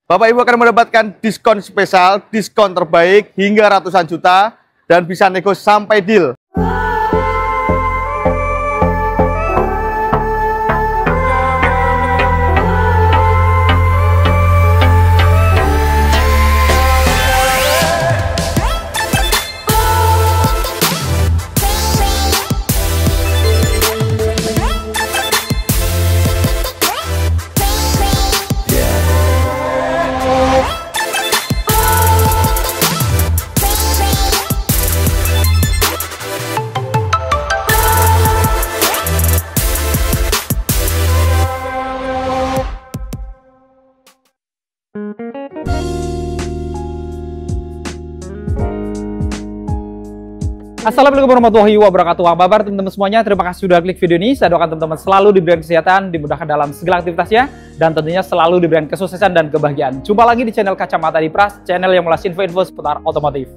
Bapak Ibu akan mendapatkan diskon spesial, diskon terbaik hingga ratusan juta, dan bisa nego sampai deal. Assalamualaikum warahmatullahi wabarakatuh. Apa kabar teman-teman semuanya? Terima kasih sudah klik video ini. Saya doakan teman-teman selalu diberikan kesehatan, dimudahkan dalam segala aktivitasnya, dan tentunya selalu diberikan kesuksesan dan kebahagiaan. Jumpa lagi di channel Kacamata Dipras, channel yang mengulas info-info seputar otomotif.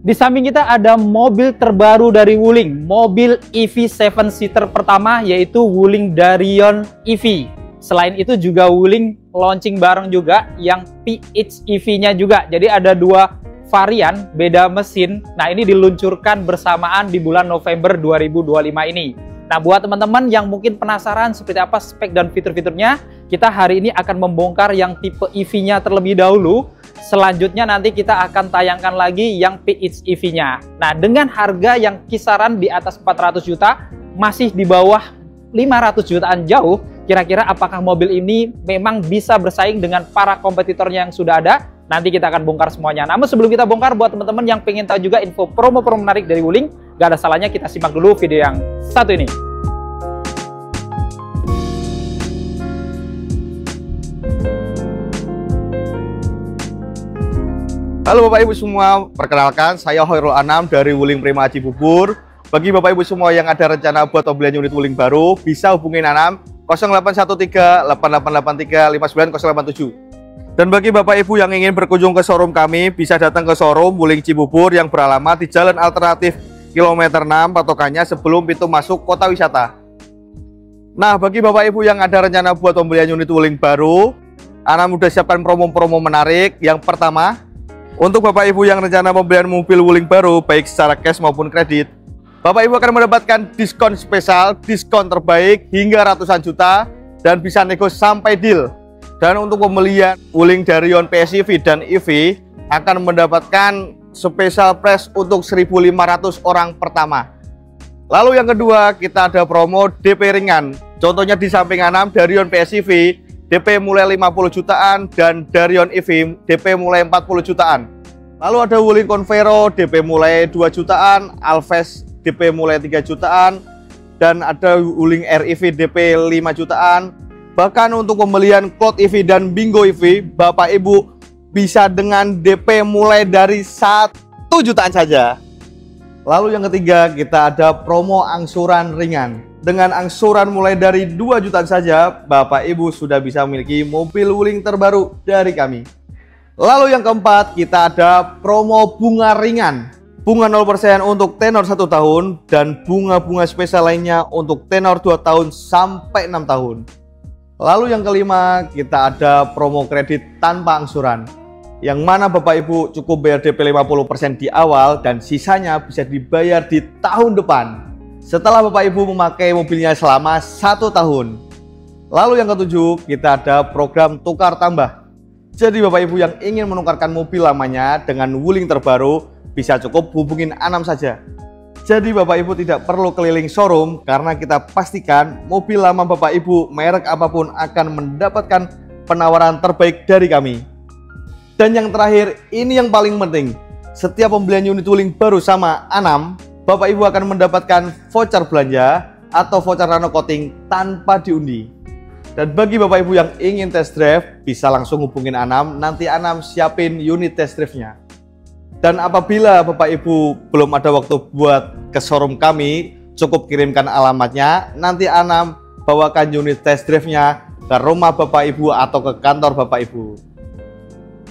Di samping kita ada mobil terbaru dari Wuling, mobil EV 7-seater pertama, yaitu Wuling Darion EV. Selain itu juga Wuling launching bareng juga yang PHEV-nya juga. Jadi ada dua varian, beda mesin. Nah, ini diluncurkan bersamaan di bulan November 2025 ini. Nah, buat teman-teman yang mungkin penasaran seperti apa spek dan fitur-fiturnya, kita hari ini akan membongkar yang tipe EV-nya terlebih dahulu. Selanjutnya nanti kita akan tayangkan lagi yang PHEV-nya. Nah, dengan harga yang kisaran di atas 400 juta, masih di bawah 500 jutaan jauh, kira-kira apakah mobil ini memang bisa bersaing dengan para kompetitornya yang sudah ada? Nanti kita akan bongkar semuanya. Namun sebelum kita bongkar, buat teman-teman yang pengen tahu juga info promo-promo menarik dari Wuling, gak ada salahnya kita simak dulu video yang satu ini. Halo Bapak Ibu semua, perkenalkan saya Hoirul Anam dari Wuling Prima Cibubur. Bagi Bapak Ibu semua yang ada rencana buat pembelian unit Wuling baru, bisa hubungin Anam 0813 8883 59087. Dan bagi Bapak Ibu yang ingin berkunjung ke showroom kami, bisa datang ke showroom Wuling Cibubur yang beralamat di Jalan Alternatif kilometer 6 patokannya sebelum pintu masuk kota wisata. Nah, bagi Bapak Ibu yang ada rencana buat pembelian unit Wuling baru, Anam sudah siapkan promo-promo menarik. Yang pertama, untuk Bapak Ibu yang rencana pembelian mobil Wuling baru, baik secara cash maupun kredit, Bapak Ibu akan mendapatkan diskon spesial, diskon terbaik hingga ratusan juta, dan bisa nego sampai deal. Dan untuk pembelian Wuling Darion PHEV dan EV akan mendapatkan special price untuk 1.500 orang pertama. Lalu yang kedua, kita ada promo DP ringan. Contohnya di samping Anam, Darion PHEV DP mulai 50 jutaan dan Darion EV DP mulai 40 jutaan. Lalu ada Wuling Convero DP mulai 2 jutaan, Alves DP mulai 3 jutaan, dan ada Wuling REV DP 5 jutaan. Bahkan untuk pembelian Cloud EV dan Bingo EV, Bapak Ibu bisa dengan DP mulai dari 1 jutaan saja. Lalu yang ketiga, kita ada promo angsuran ringan. Dengan angsuran mulai dari 2 jutaan saja, Bapak Ibu sudah bisa memiliki mobil Wuling terbaru dari kami. Lalu yang keempat, kita ada promo bunga ringan. Bunga 0% untuk tenor 1 tahun dan bunga-bunga spesial lainnya untuk tenor 2 tahun sampai 6 tahun. Lalu yang kelima, kita ada promo kredit tanpa angsuran, yang mana Bapak Ibu cukup bayar DP 50% di awal dan sisanya bisa dibayar di tahun depan setelah Bapak Ibu memakai mobilnya selama 1 tahun. Lalu yang ketujuh, kita ada program tukar tambah. Jadi Bapak Ibu yang ingin menukarkan mobil lamanya dengan Wuling terbaru, bisa cukup hubungin Anam saja. Jadi Bapak Ibu tidak perlu keliling showroom karena kita pastikan mobil lama Bapak Ibu merek apapun akan mendapatkan penawaran terbaik dari kami. Dan yang terakhir, ini yang paling penting, setiap pembelian unit Wuling baru sama Anam, Bapak Ibu akan mendapatkan voucher belanja atau voucher nano coating tanpa diundi. Dan bagi Bapak Ibu yang ingin test drive, bisa langsung hubungin Anam, nanti Anam siapin unit test drive-nya. Dan apabila Bapak Ibu belum ada waktu buat ke showroom kami, cukup kirimkan alamatnya, nanti Anam bawakan unit test drive-nya ke rumah Bapak Ibu atau ke kantor Bapak Ibu.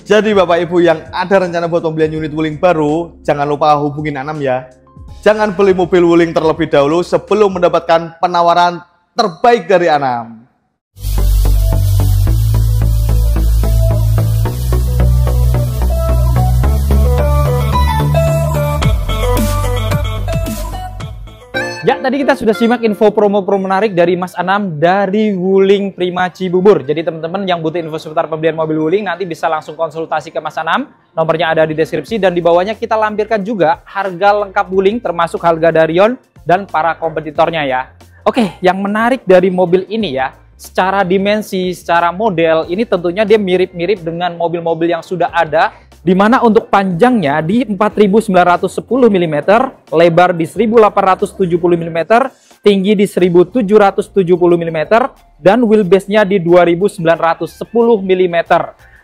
Jadi Bapak Ibu yang ada rencana buat pembelian unit Wuling baru, jangan lupa hubungin Anam ya. Jangan beli mobil Wuling terlebih dahulu sebelum mendapatkan penawaran terbaik dari Anam. Ya, tadi kita sudah simak info promo-promo menarik dari Mas Anam dari Wuling Prima Cibubur. Jadi teman-teman yang butuh info seputar pembelian mobil Wuling nanti bisa langsung konsultasi ke Mas Anam. Nomornya ada di deskripsi dan di bawahnya kita lampirkan juga harga lengkap Wuling termasuk harga Darion dan para kompetitornya ya. Oke, yang menarik dari mobil ini ya, secara dimensi, secara model, ini tentunya dia mirip-mirip dengan mobil-mobil yang sudah ada, di mana untuk panjangnya di 4910 mm, lebar di 1870 mm, tinggi di 1770 mm, dan wheelbase-nya di 2910 mm.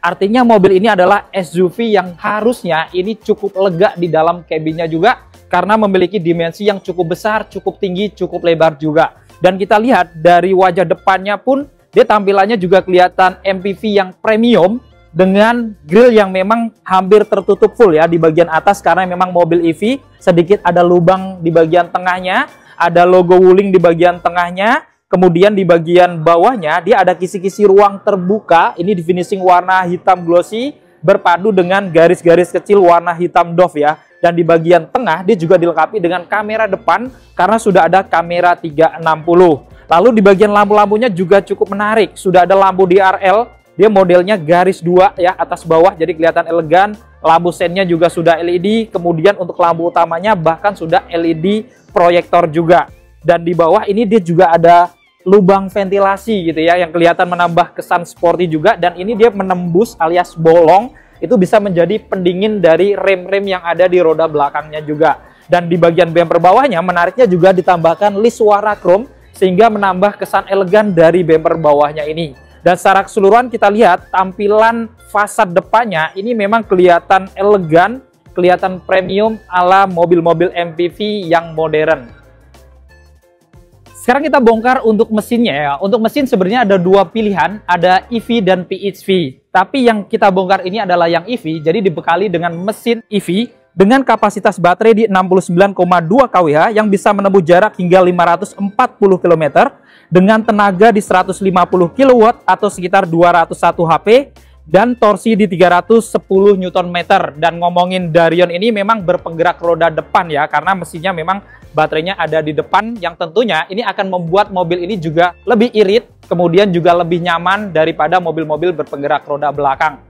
Artinya mobil ini adalah SUV yang harusnya ini cukup lega di dalam cabinnya juga, karena memiliki dimensi yang cukup besar, cukup tinggi, cukup lebar juga. Dan kita lihat dari wajah depannya pun, dia tampilannya juga kelihatan MPV yang premium, dengan grill yang memang hampir tertutup full ya di bagian atas, karena memang mobil EV, sedikit ada lubang di bagian tengahnya, ada logo Wuling di bagian tengahnya, kemudian di bagian bawahnya dia ada kisi-kisi ruang terbuka, ini di finishing warna hitam glossy, berpadu dengan garis-garis kecil warna hitam doff ya. Dan di bagian tengah dia juga dilengkapi dengan kamera depan, karena sudah ada kamera 360. Lalu di bagian lampu-lampunya juga cukup menarik, sudah ada lampu DRL. Dia modelnya garis 2 ya, atas bawah, jadi kelihatan elegan. Lampu sennya juga sudah LED, kemudian untuk lampu utamanya bahkan sudah LED proyektor juga. Dan di bawah ini dia juga ada lubang ventilasi gitu ya, yang kelihatan menambah kesan sporty juga. Dan ini dia menembus alias bolong, itu bisa menjadi pendingin dari rem-rem yang ada di roda belakangnya juga. Dan di bagian bumper bawahnya menariknya juga ditambahkan list warna chrome, sehingga menambah kesan elegan dari bumper bawahnya ini. Dan secara keseluruhan kita lihat tampilan fasad depannya ini memang kelihatan elegan, kelihatan premium ala mobil-mobil MPV yang modern. Sekarang kita bongkar untuk mesinnya ya. Untuk mesin sebenarnya ada dua pilihan, ada EV dan PHEV. Tapi yang kita bongkar ini adalah yang EV, jadi dibekali dengan mesin EV dengan kapasitas baterai di 69,2 kWh yang bisa menempuh jarak hingga 540 km dengan tenaga di 150 kW atau sekitar 201 HP dan torsi di 310 Nm. Dan ngomongin Darion ini memang berpenggerak roda depan ya, karena mesinnya memang baterainya ada di depan, yang tentunya ini akan membuat mobil ini juga lebih irit, kemudian juga lebih nyaman daripada mobil-mobil berpenggerak roda belakang.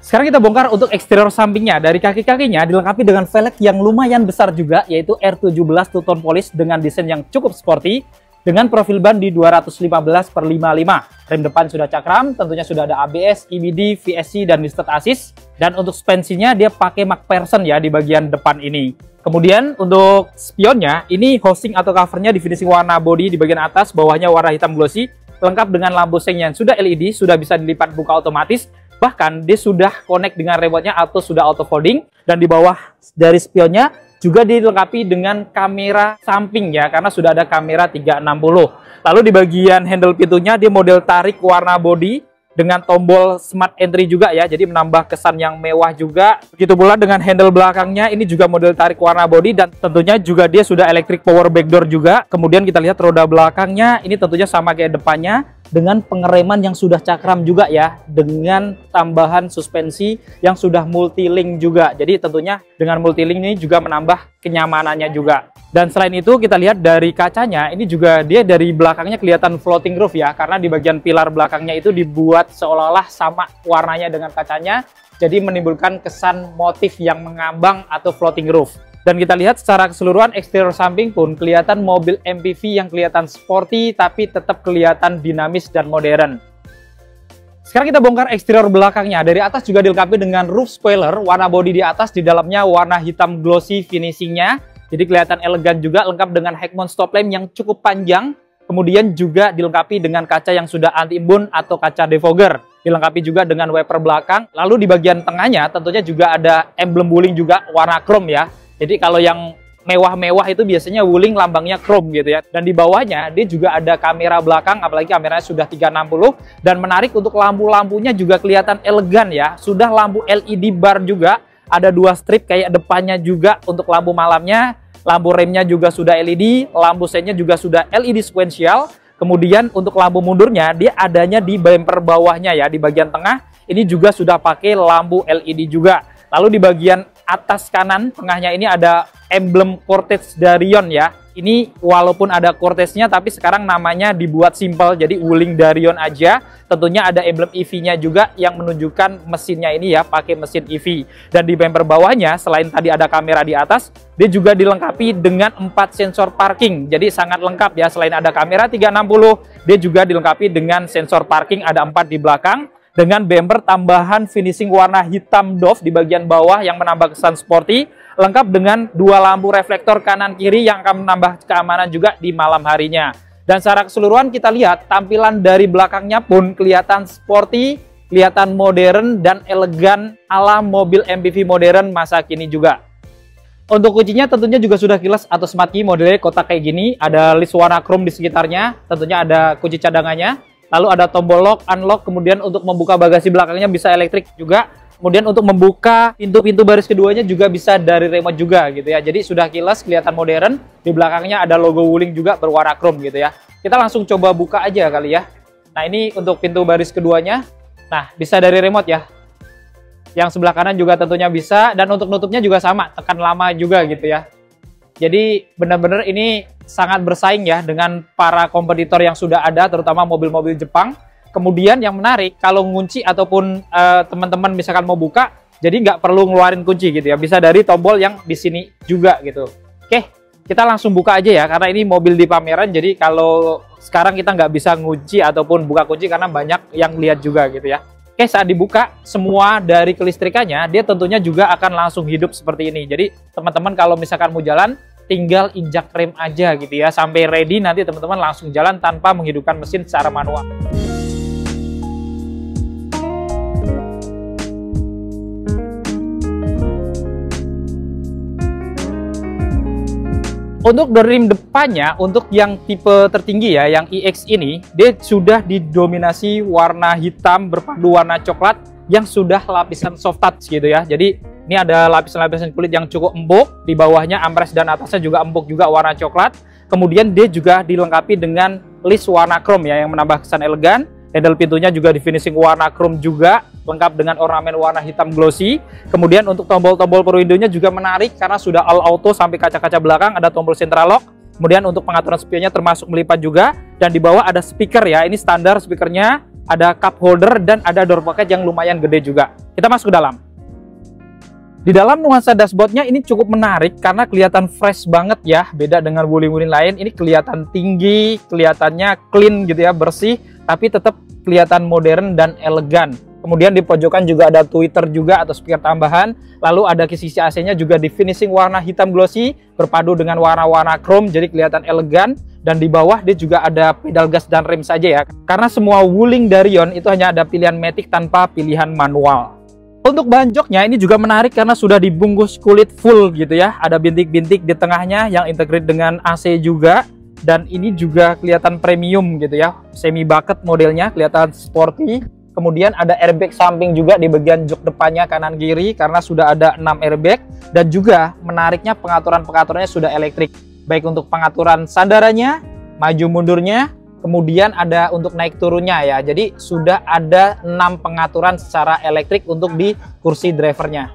Sekarang kita bongkar untuk eksterior sampingnya. Dari kaki-kakinya dilengkapi dengan velg yang lumayan besar juga, yaitu R17 two tone polish dengan desain yang cukup sporty, dengan profil ban di 215/55. Rem depan sudah cakram, tentunya sudah ada ABS, EBD, VSC, dan Listed Assist. Dan untuk suspensinya dia pakai MacPherson ya di bagian depan ini. Kemudian untuk spionnya, ini housing atau covernya di finishing warna body di bagian atas, bawahnya warna hitam glossy, lengkap dengan lampu seng yang sudah LED, sudah bisa dilipat buka otomatis, bahkan dia sudah connect dengan remote-nya atau sudah auto folding. Dan di bawah dari spionnya juga dilengkapi dengan kamera samping ya, karena sudah ada kamera 360. Lalu di bagian handle pintunya dia model tarik warna body dengan tombol smart entry juga ya, jadi menambah kesan yang mewah juga. Begitu pula dengan handle belakangnya, ini juga model tarik warna body dan tentunya juga dia sudah electric power backdoor juga. Kemudian kita lihat roda belakangnya, ini tentunya sama kayak depannya dengan pengereman yang sudah cakram juga ya, dengan tambahan suspensi yang sudah multi-link juga. Jadi tentunya dengan multi-link ini juga menambah kenyamanannya juga. Dan selain itu kita lihat dari kacanya, ini juga dia dari belakangnya kelihatan floating roof ya, karena di bagian pilar belakangnya itu dibuat seolah-olah sama warnanya dengan kacanya, jadi menimbulkan kesan motif yang mengambang atau floating roof. Dan kita lihat secara keseluruhan eksterior samping pun kelihatan mobil MPV yang kelihatan sporty tapi tetap kelihatan dinamis dan modern. Sekarang kita bongkar eksterior belakangnya. Dari atas juga dilengkapi dengan roof spoiler, warna bodi di atas, di dalamnya warna hitam glossy finishingnya. Jadi kelihatan elegan juga, lengkap dengan head mount stop lamp yang cukup panjang. Kemudian juga dilengkapi dengan kaca yang sudah anti-embun atau kaca defogger. Dilengkapi juga dengan wiper belakang. Lalu di bagian tengahnya tentunya juga ada emblem Wuling juga warna chrome ya. Jadi kalau yang mewah-mewah itu biasanya Wuling lambangnya chrome gitu ya. Dan di bawahnya dia juga ada kamera belakang, apalagi kameranya sudah 360. Dan menarik untuk lampu-lampunya juga kelihatan elegan ya. Sudah lampu LED bar juga, ada 2 strip kayak depannya juga untuk lampu malamnya. Lampu remnya juga sudah LED, lampu sennya juga sudah LED sequential. Kemudian untuk lampu mundurnya dia adanya di bumper bawahnya ya, di bagian tengah. Ini juga sudah pakai lampu LED juga. Lalu di bagian atas kanan tengahnya ini ada emblem Cortege Darion ya. Ini walaupun ada Cortege-nya tapi sekarang namanya dibuat simpel, jadi Wuling Darion aja. Tentunya ada emblem EV-nya juga yang menunjukkan mesinnya ini ya, pakai mesin EV. Dan di bumper bawahnya selain tadi ada kamera di atas, dia juga dilengkapi dengan 4 sensor parking. Jadi sangat lengkap ya, selain ada kamera 360, dia juga dilengkapi dengan sensor parking, ada 4 di belakang. Dengan bumper tambahan finishing warna hitam doff di bagian bawah yang menambah kesan sporty, lengkap dengan 2 lampu reflektor kanan kiri yang akan menambah keamanan juga di malam harinya. Dan secara keseluruhan kita lihat tampilan dari belakangnya pun kelihatan sporty, kelihatan modern dan elegan ala mobil MPV modern masa kini juga. Untuk kuncinya tentunya juga sudah keyless atau smart key, modelnya kotak kayak gini, ada list warna chrome di sekitarnya, tentunya ada kunci cadangannya. Lalu ada tombol lock, unlock, kemudian untuk membuka bagasi belakangnya bisa elektrik juga. Kemudian untuk membuka pintu-pintu baris keduanya juga bisa dari remote juga gitu ya. Jadi sudah keyless, kelihatan modern. Di belakangnya ada logo Wuling juga berwarna chrome gitu ya. Kita langsung coba buka aja kali ya. Nah ini untuk pintu baris keduanya. Nah bisa dari remote ya. Yang sebelah kanan juga tentunya bisa. Dan untuk nutupnya juga sama, tekan lama juga gitu ya. Jadi benar-benar ini sangat bersaing ya dengan para kompetitor yang sudah ada, terutama mobil-mobil Jepang. Kemudian yang menarik, kalau ngunci ataupun teman-teman misalkan mau buka, jadi nggak perlu ngeluarin kunci gitu ya. Bisa dari tombol yang di sini juga gitu. Oke, kita langsung buka aja ya, karena ini mobil di pameran. Jadi kalau sekarang kita nggak bisa ngunci ataupun buka kunci karena banyak yang lihat juga gitu ya. Oke, saat dibuka, semua dari kelistrikannya, dia tentunya juga akan langsung hidup seperti ini. Jadi teman-teman kalau misalkan mau jalan, tinggal injak rem aja gitu ya. Sampai ready nanti teman-teman langsung jalan tanpa menghidupkan mesin secara manual. Untuk door rim depannya, untuk yang tipe tertinggi ya, yang iX ini, dia sudah didominasi warna hitam berpadu warna coklat yang sudah lapisan soft touch gitu ya. Jadi ini ada lapisan-lapisan kulit yang cukup empuk, di bawahnya armrest dan atasnya juga empuk juga warna coklat. Kemudian dia juga dilengkapi dengan list warna chrome ya, yang menambah kesan elegan. Handle pintunya juga di finishing warna chrome juga, lengkap dengan ornamen warna hitam glossy. Kemudian untuk tombol-tombol per window-nya juga menarik karena sudah all auto sampai kaca-kaca belakang, ada tombol central lock. Kemudian untuk pengaturan spionnya termasuk melipat juga, dan di bawah ada speaker ya, ini standar speakernya, ada cup holder dan ada door pocket yang lumayan gede juga. Kita masuk ke dalam. Di dalam nuansa dashboardnya ini cukup menarik karena kelihatan fresh banget ya, beda dengan Wuling-Wuling lain. Ini kelihatan tinggi, kelihatannya clean gitu ya, bersih, tapi tetap kelihatan modern dan elegan. Kemudian di pojokan juga ada tweeter juga atau speaker tambahan. Lalu ada sisi AC-nya juga di finishing warna hitam glossy berpadu dengan warna-warna chrome, jadi kelihatan elegan. Dan di bawah dia juga ada pedal gas dan rem saja ya, karena semua Wuling Darion itu hanya ada pilihan matic tanpa pilihan manual. Untuk bahan joknya ini juga menarik karena sudah dibungkus kulit full gitu ya. Ada bintik-bintik di tengahnya yang integrate dengan AC juga. Dan ini juga kelihatan premium gitu ya. Semi bucket modelnya, kelihatan sporty. Kemudian ada airbag samping juga di bagian jok depannya kanan kiri karena sudah ada 6 airbag. Dan juga menariknya pengaturan-pengaturannya sudah elektrik. Baik untuk pengaturan sandarannya, maju mundurnya, kemudian ada untuk naik turunnya ya. Jadi sudah ada 6 pengaturan secara elektrik untuk di kursi drivernya.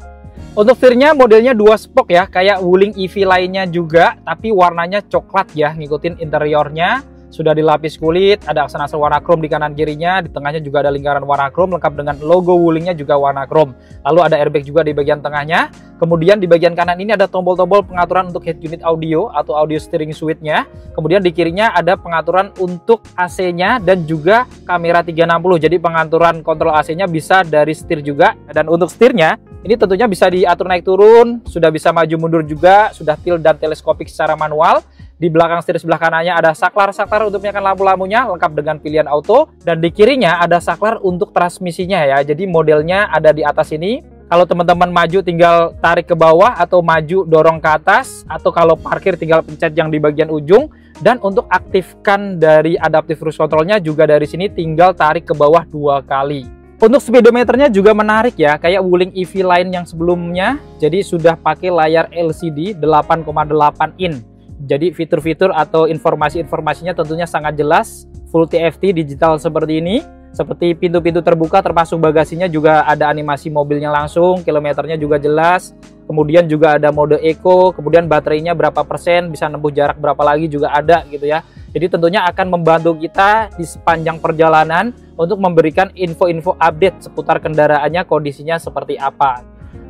Untuk setirnya modelnya 2 spoke ya, kayak Wuling EV lainnya juga, tapi warnanya coklat ya, ngikutin interiornya. Sudah dilapis kulit, ada aksen-aksen warna chrome di kanan kirinya, di tengahnya juga ada lingkaran warna chrome lengkap dengan logo Wulingnya juga warna chrome. Lalu ada airbag juga di bagian tengahnya. Kemudian di bagian kanan ini ada tombol-tombol pengaturan untuk head unit audio atau audio steering switch-nya. Kemudian di kirinya ada pengaturan untuk AC-nya dan juga kamera 360. Jadi pengaturan kontrol AC-nya bisa dari setir juga. Dan untuk setirnya ini tentunya bisa diatur naik turun, sudah bisa maju mundur juga, sudah tilt dan teleskopik secara manual. Di belakang setir sebelah kanannya ada saklar-saklar untuk menyalakan lampu-lampunya lengkap dengan pilihan auto, dan di kirinya ada saklar untuk transmisinya ya. Jadi modelnya ada di atas ini. Kalau teman-teman maju tinggal tarik ke bawah atau maju dorong ke atas, atau kalau parkir tinggal pencet yang di bagian ujung. Dan untuk aktifkan dari adaptive cruise controlnya juga dari sini tinggal tarik ke bawah 2 kali. Untuk speedometernya juga menarik ya, kayak Wuling EV lain yang sebelumnya. Jadi sudah pakai layar LCD 8,8 in. Jadi fitur-fitur atau informasi-informasinya tentunya sangat jelas, full TFT digital seperti ini. seperti pintu-pintu terbuka, termasuk bagasinya juga ada animasi mobilnya langsung, kilometernya juga jelas. Kemudian juga ada mode eco, kemudian baterainya berapa persen, bisa nempuh jarak berapa lagi juga ada gitu ya. Jadi tentunya akan membantu kita di sepanjang perjalanan untuk memberikan info-info update seputar kendaraannya, kondisinya seperti apa.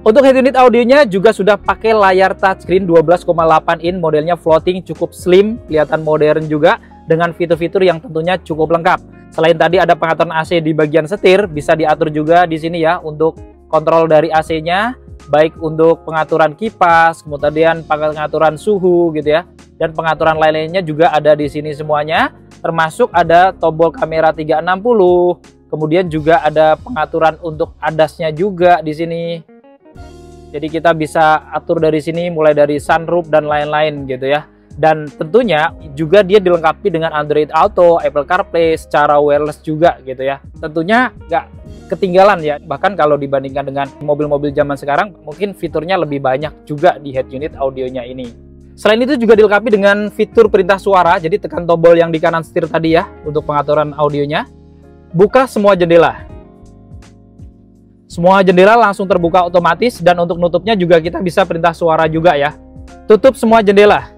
Untuk head unit audionya juga sudah pakai layar touchscreen 12,8 in, modelnya floating, cukup slim, kelihatan modern juga dengan fitur-fitur yang tentunya cukup lengkap. Selain tadi ada pengaturan AC di bagian setir, bisa diatur juga di sini ya untuk kontrol dari AC-nya, baik untuk pengaturan kipas, kemudian pengaturan suhu gitu ya, dan pengaturan lain-lainnya juga ada di sini semuanya, termasuk ada tombol kamera 360, kemudian juga ada pengaturan untuk ADAS-nya juga di sini. Jadi kita bisa atur dari sini mulai dari sunroof dan lain-lain gitu ya. Dan tentunya juga dia dilengkapi dengan Android Auto, Apple CarPlay secara wireless juga gitu ya. Tentunya nggak ketinggalan ya, bahkan kalau dibandingkan dengan mobil-mobil zaman sekarang mungkin fiturnya lebih banyak juga di head unit audionya ini. Selain itu juga dilengkapi dengan fitur perintah suara, jadi tekan tombol yang di kanan setir tadi ya untuk pengaturan audionya. Buka semua jendela. Semua jendela langsung terbuka otomatis, dan untuk nutupnya juga kita bisa perintah suara juga ya. Tutup semua jendela.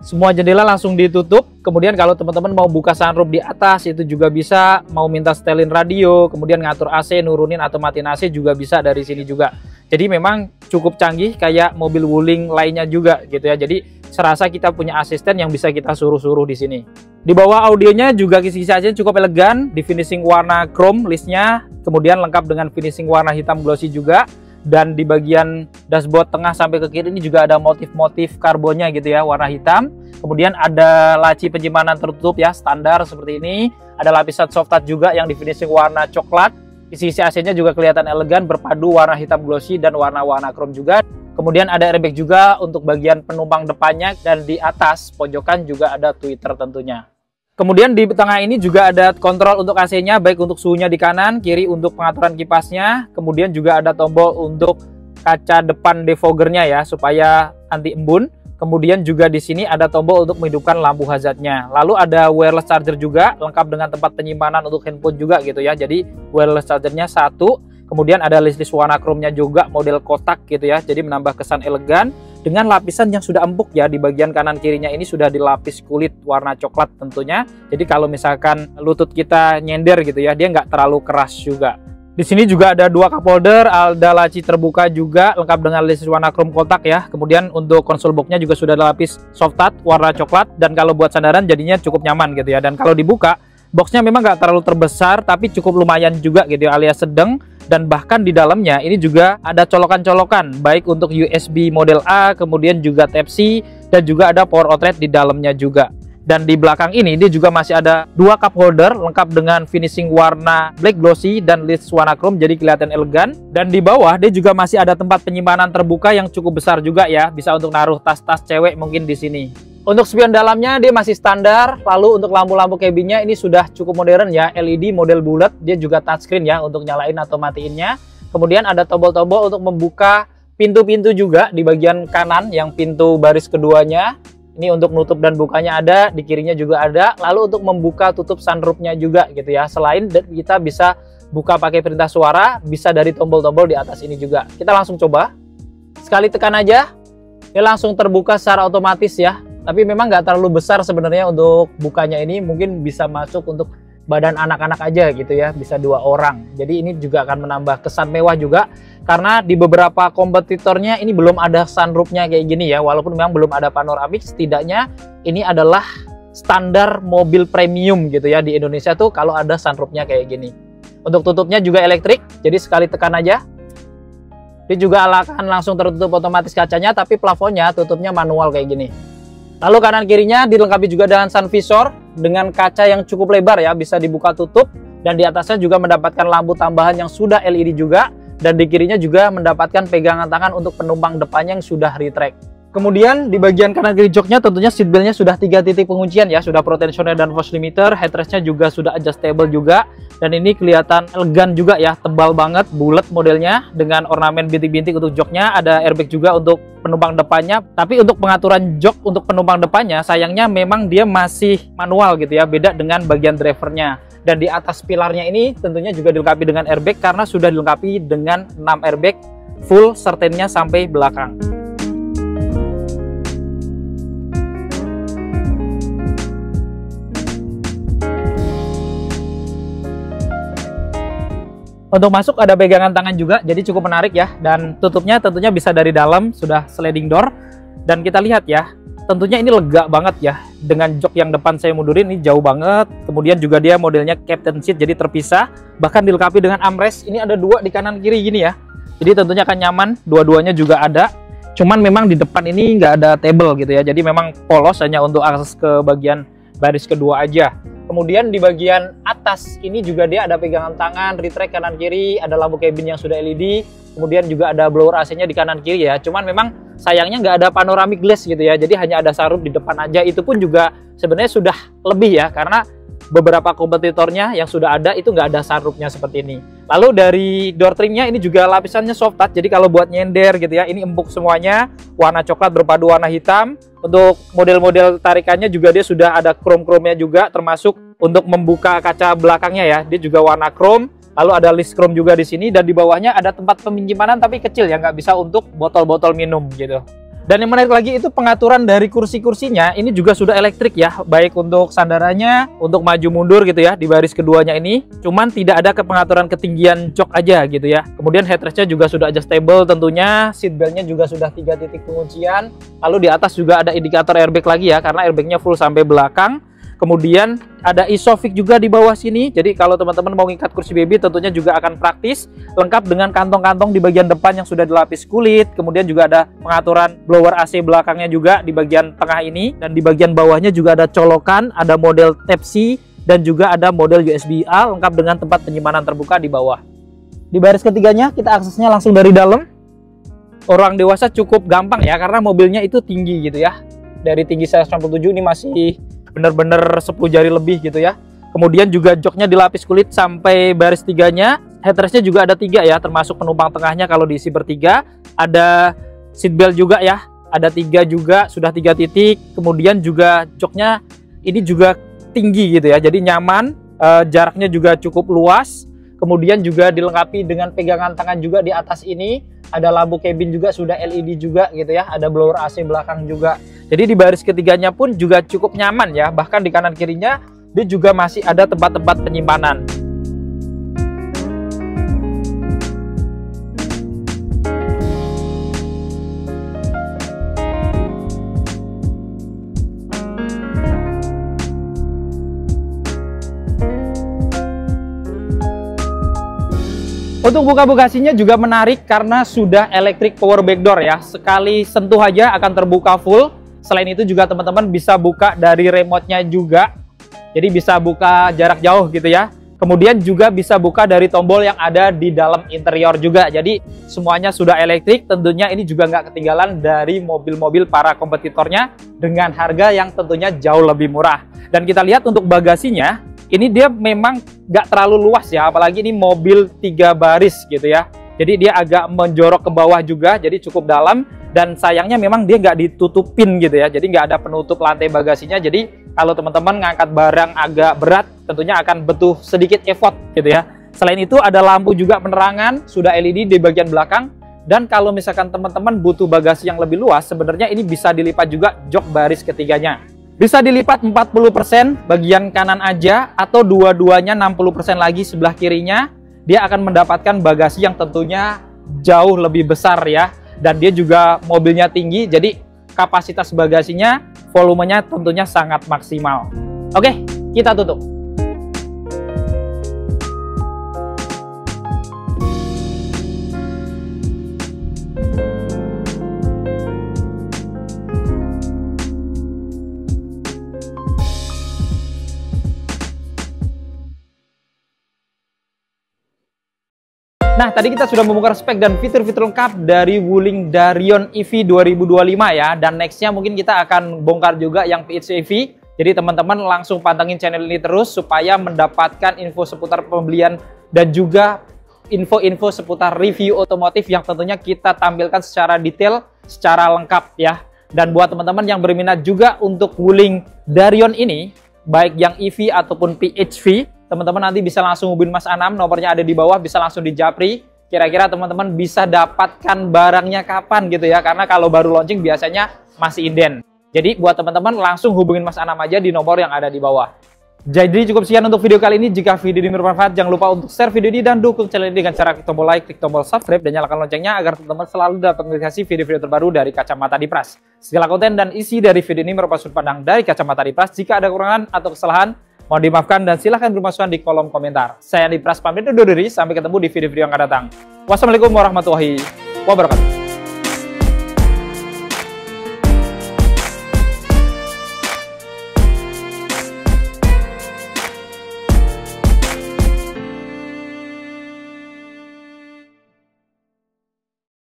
Semua jendela langsung ditutup. Kemudian kalau teman-teman mau buka sunroof di atas itu juga bisa, mau minta setelin radio, kemudian ngatur AC, nurunin atau matiin AC juga bisa dari sini juga. Jadi memang cukup canggih kayak mobil Wuling lainnya juga gitu ya. Jadi serasa kita punya asisten yang bisa kita suruh-suruh di sini. Di bawah audionya juga kisi-kisi AC cukup elegan, di finishing warna chrome listnya, kemudian lengkap dengan finishing warna hitam glossy juga. Dan di bagian dashboard tengah sampai ke kiri ini juga ada motif-motif karbonnya gitu ya, warna hitam. Kemudian ada laci penyimpanan tertutup ya, standar seperti ini. Ada lapisan soft touch juga yang di finishing warna coklat. Isi AC-nya juga kelihatan elegan, berpadu warna hitam glossy dan warna-warna chrome juga. Kemudian ada airbag juga untuk bagian penumpang depannya, dan di atas pojokan juga ada tweeter tentunya. Kemudian di tengah ini juga ada kontrol untuk AC-nya, baik untuk suhunya di kanan, kiri untuk pengaturan kipasnya. Kemudian juga ada tombol untuk kaca depan defoggernya ya, supaya anti embun. Kemudian juga di sini ada tombol untuk menghidupkan lampu hazardnya. Lalu ada wireless charger juga, lengkap dengan tempat penyimpanan untuk handphone juga gitu ya. Jadi wireless chargernya satu. Kemudian ada list warna chrome-nya juga, model kotak gitu ya. Jadi menambah kesan elegan. Dengan lapisan yang sudah empuk ya, di bagian kanan kirinya ini sudah dilapis kulit warna coklat tentunya. Jadi kalau misalkan lutut kita nyender gitu ya, dia nggak terlalu keras juga. Di sini juga ada dua cup holder, ada laci terbuka juga, lengkap dengan list warna chrome kotak ya. Kemudian untuk konsol boxnya juga sudah dilapis soft touch warna coklat, dan kalau buat sandaran jadinya cukup nyaman gitu ya. Dan kalau dibuka, boxnya memang nggak terlalu terbesar, tapi cukup lumayan juga gitu ya, alias sedang. Dan bahkan di dalamnya ini juga ada colokan-colokan, baik untuk USB model A, kemudian juga Type-C, dan juga ada power outlet di dalamnya juga. Dan di belakang ini dia juga masih ada dua cup holder lengkap dengan finishing warna black glossy dan list warna chrome, jadi kelihatan elegan. Dan di bawah dia juga masih ada tempat penyimpanan terbuka yang cukup besar juga ya, bisa untuk naruh tas-tas cewek mungkin di sini. Untuk spion dalamnya dia masih standar. Lalu untuk lampu-lampu cabinnya ini sudah cukup modern ya, LED model bulat, dia juga touchscreen ya untuk nyalain atau matiinnya. Kemudian ada tombol-tombol untuk membuka pintu-pintu juga di bagian kanan, yang pintu baris keduanya. Ini untuk nutup dan bukanya ada, di kirinya juga ada. Lalu untuk membuka tutup sunroofnya juga gitu ya. Selain kita bisa buka pakai perintah suara, bisa dari tombol-tombol di atas ini juga. Kita langsung coba. Sekali tekan aja, dia langsung terbuka secara otomatis ya. Tapi memang nggak terlalu besar sebenarnya untuk bukanya ini, mungkin bisa masuk untuk badan anak-anak aja gitu ya, bisa 2 orang. Jadi ini juga akan menambah kesan mewah juga, karena di beberapa kompetitornya ini belum ada sunroofnya kayak gini ya, walaupun memang belum ada panoramik, setidaknya ini adalah standar mobil premium gitu ya di Indonesia tuh kalau ada sunroofnya kayak gini. Untuk tutupnya juga elektrik, jadi sekali tekan aja. Dia juga akan langsung tertutup otomatis kacanya, tapi plafonnya tutupnya manual kayak gini. Lalu kanan kirinya dilengkapi juga dengan sun visor dengan kaca yang cukup lebar ya, bisa dibuka tutup, dan di atasnya juga mendapatkan lampu tambahan yang sudah LED juga, dan di kirinya juga mendapatkan pegangan tangan untuk penumpang depannya yang sudah retract. Kemudian di bagian kanan kiri joknya tentunya seatbeltnya sudah 3 titik penguncian ya, sudah pro tensioner dan force limiter, headrestnya juga sudah adjustable juga, dan ini kelihatan elegan juga ya, tebal banget, bulat modelnya dengan ornamen bintik-bintik untuk joknya, ada airbag juga untuk penumpang depannya. Tapi untuk pengaturan jok untuk penumpang depannya sayangnya memang dia masih manual gitu ya, beda dengan bagian drivernya. Dan di atas pilarnya ini tentunya juga dilengkapi dengan airbag karena sudah dilengkapi dengan 6 airbag full sertennya sampai belakang. Untuk masuk ada pegangan tangan juga, jadi cukup menarik ya. Dan tutupnya tentunya bisa dari dalam, sudah sliding door. Dan kita lihat ya, tentunya ini lega banget ya. Dengan jok yang depan saya mundurin ini jauh banget. Kemudian juga dia modelnya captain seat, jadi terpisah. Bahkan dilengkapi dengan armrest, ini ada 2 di kanan kiri gini ya. Jadi tentunya akan nyaman, dua-duanya juga ada. Cuman memang di depan ini nggak ada table gitu ya. Jadi memang polos, hanya untuk akses ke bagian baris kedua aja. Kemudian di bagian atas ini juga dia ada pegangan tangan, retract kanan kiri, ada lampu cabin yang sudah LED, kemudian juga ada blower AC-nya di kanan kiri ya. Cuman memang sayangnya nggak ada panoramic glass gitu ya, jadi hanya ada sunroof di depan aja. Itu pun juga sebenarnya sudah lebih ya, karena beberapa kompetitornya yang sudah ada itu nggak ada sunroofnya seperti ini. Lalu dari door trimnya ini juga lapisannya soft touch, jadi kalau buat nyender gitu ya, ini empuk semuanya, warna coklat berpadu warna hitam. Untuk model-model tarikannya juga dia sudah ada chrome-chrome-nya juga, termasuk untuk membuka kaca belakangnya ya, dia juga warna chrome. Lalu ada list chrome juga di sini, dan di bawahnya ada tempat penyimpanan tapi kecil ya, nggak bisa untuk botol-botol minum gitu. Dan yang menarik lagi itu pengaturan dari kursi-kursinya, ini juga sudah elektrik ya, baik untuk sandarannya, untuk maju mundur gitu ya, di baris keduanya ini. Cuman tidak ada pengaturan ketinggian jok aja gitu ya. Kemudian headrestnya juga sudah adjustable tentunya, seatbeltnya juga sudah 3 titik penguncian. Lalu di atas juga ada indikator airbag lagi ya, karena airbagnya full sampai belakang. Kemudian ada ISOFIX juga di bawah sini, jadi kalau teman-teman mau ngikat kursi baby tentunya juga akan praktis, lengkap dengan kantong-kantong di bagian depan yang sudah dilapis kulit. Kemudian juga ada pengaturan blower AC belakangnya juga di bagian tengah ini, dan di bagian bawahnya juga ada colokan, ada model Type-C, dan juga ada model USB-A lengkap dengan tempat penyimpanan terbuka di bawah. Di baris ketiganya kita aksesnya langsung dari dalam. Orang dewasa cukup gampang ya, karena mobilnya itu tinggi gitu ya. Dari tinggi saya 197 ini masih bener-bener 10 jari lebih gitu ya. Kemudian juga joknya dilapis kulit sampai baris tiganya. Headrestnya juga ada 3 ya, termasuk penumpang tengahnya kalau diisi bertiga. Ada seatbelt juga ya, ada 3 juga, sudah 3 titik. Kemudian juga joknya ini juga tinggi gitu ya, jadi nyaman. Jaraknya juga cukup luas. Kemudian juga dilengkapi dengan pegangan tangan juga di atas ini. Ada lampu cabin juga sudah LED juga gitu ya, ada blower AC belakang juga. Jadi di baris ketiganya pun juga cukup nyaman ya, bahkan di kanan kirinya dia juga masih ada tempat-tempat penyimpanan. Untuk buka bagasinya juga menarik karena sudah electric power back door ya. Sekali sentuh aja akan terbuka full. Selain itu juga teman-teman bisa buka dari remote-nya juga. Jadi bisa buka jarak jauh gitu ya. Kemudian juga bisa buka dari tombol yang ada di dalam interior juga. Jadi semuanya sudah elektrik. Tentunya ini juga nggak ketinggalan dari mobil-mobil para kompetitornya dengan harga yang tentunya jauh lebih murah. Dan kita lihat untuk bagasinya, ini dia memang nggak terlalu luas ya, apalagi ini mobil 3 baris gitu ya. Jadi dia agak menjorok ke bawah juga, jadi cukup dalam. Dan sayangnya memang dia nggak ditutupin gitu ya, jadi nggak ada penutup lantai bagasinya. Jadi kalau teman-teman ngangkat barang agak berat, tentunya akan butuh sedikit effort gitu ya. Selain itu ada lampu juga penerangan, sudah LED di bagian belakang. Dan kalau misalkan teman-teman butuh bagasi yang lebih luas, sebenarnya ini bisa dilipat juga jok baris ketiganya. Bisa dilipat 40% bagian kanan aja, atau dua-duanya 60% lagi sebelah kirinya. Dia akan mendapatkan bagasi yang tentunya jauh lebih besar ya. Dan dia juga mobilnya tinggi, jadi kapasitas bagasinya, volumenya tentunya sangat maksimal. Oke, kita tutup. Nah, tadi kita sudah membongkar spek dan fitur-fitur lengkap dari Wuling Darion EV 2025 ya. Dan nextnya mungkin kita akan bongkar juga yang PHEV. Jadi teman-teman langsung pantengin channel ini terus supaya mendapatkan info seputar pembelian dan juga info-info seputar review otomotif yang tentunya kita tampilkan secara detail, secara lengkap ya. Dan buat teman-teman yang berminat juga untuk Wuling Darion ini, baik yang EV ataupun PHEV, teman-teman nanti bisa langsung hubungin Mas Anam, nomornya ada di bawah, bisa langsung dijapri. Kira-kira teman-teman bisa dapatkan barangnya kapan gitu ya, karena kalau baru launching biasanya masih inden. Jadi buat teman-teman langsung hubungin Mas Anam aja di nomor yang ada di bawah. Jadi cukup sekian untuk video kali ini. Jika video ini bermanfaat, jangan lupa untuk share video ini dan dukung channel ini dengan cara klik tombol like, klik tombol subscribe, dan nyalakan loncengnya agar teman-teman selalu dapat notifikasi video-video terbaru dari Kacamata di Pras. Segala konten dan isi dari video ini merupakan sudut pandang dari Kacamata di Pras. Jika ada kekurangan atau kesalahan, mohon dimaafkan dan silahkan bermasukan di kolom komentar. Saya Andi Pras pamit undur diri, sampai ketemu di video-video yang akan datang. Wassalamualaikum warahmatullahi wabarakatuh.